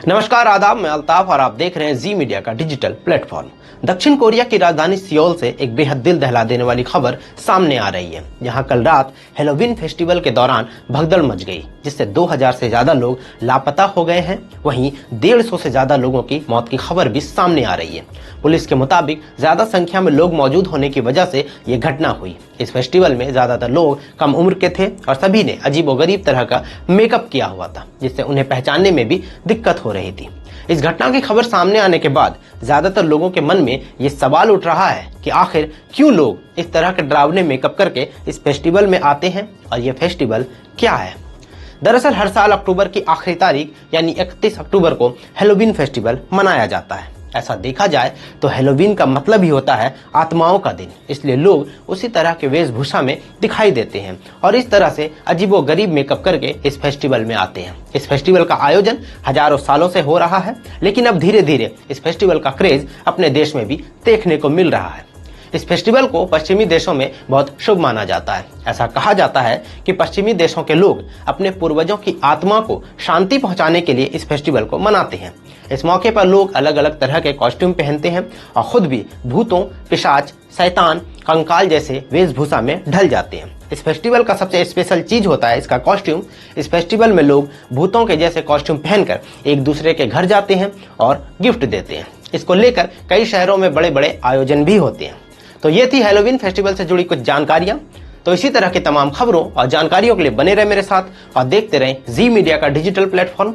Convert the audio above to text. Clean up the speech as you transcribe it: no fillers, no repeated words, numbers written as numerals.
नमस्कार, आदाब। मैं अल्ताफ और आप देख रहे हैं जी मीडिया का डिजिटल प्लेटफॉर्म। दक्षिण कोरिया की राजधानी सियोल से एक बेहद दिल दहला देने वाली खबर सामने आ रही है। यहाँ कल रात हैलोवीन फेस्टिवल के दौरान भगदड़ मच गई, जिससे 2000 से ज्यादा लोग लापता हो गए हैं। वहीं 150 से ज्यादा लोगों की मौत की खबर भी सामने आ रही है। पुलिस के मुताबिक ज्यादा संख्या में लोग मौजूद होने की वजह से ये घटना हुई। इस फेस्टिवल में ज्यादातर लोग कम उम्र के थे और सभी ने अजीबोगरीब तरह का मेकअप किया हुआ था, जिससे उन्हें पहचानने में भी दिक्कत हो रही थी। इस घटना की खबर सामने आने के बाद ज्यादातर लोगों के मन में ये सवाल उठ रहा है कि आखिर क्यों लोग इस तरह के डरावने मेकअप करके इस फेस्टिवल में आते हैं और ये फेस्टिवल क्या है। दरअसल हर साल अक्टूबर की आखिरी तारीख यानी 31 अक्टूबर को हैलोवीन फेस्टिवल मनाया जाता है। ऐसा देखा जाए तो हैलोवीन का मतलब ही होता है आत्माओं का दिन, इसलिए लोग उसी तरह के वेशभूषा में दिखाई देते हैं और इस तरह से अजीबोगरीब मेकअप करके इस फेस्टिवल में आते हैं। इस फेस्टिवल का आयोजन हजारों सालों से हो रहा है, लेकिन अब धीरे धीरे इस फेस्टिवल का क्रेज अपने देश में भी देखने को मिल रहा है। इस फेस्टिवल को पश्चिमी देशों में बहुत शुभ माना जाता है। ऐसा कहा जाता है कि पश्चिमी देशों के लोग अपने पूर्वजों की आत्मा को शांति पहुंचाने के लिए इस फेस्टिवल को मनाते हैं। इस मौके पर लोग अलग अलग तरह के कॉस्ट्यूम पहनते हैं और खुद भी भूतों, पिशाच, शैतान, कंकाल जैसे वेशभूषा में ढल जाते हैं। इस फेस्टिवल का सबसे स्पेशल चीज होता है इसका कॉस्ट्यूम। इस फेस्टिवल में लोग भूतों के जैसे कॉस्ट्यूम पहनकर एक दूसरे के घर जाते हैं और गिफ्ट देते हैं। इसको लेकर कई शहरों में बड़े बड़े आयोजन भी होते हैं। तो ये थी हैलोवीन फेस्टिवल से जुड़ी कुछ जानकारियां। तो इसी तरह की तमाम खबरों और जानकारियों के लिए बने रहे मेरे साथ और देखते रहें जी मीडिया का डिजिटल प्लेटफॉर्म।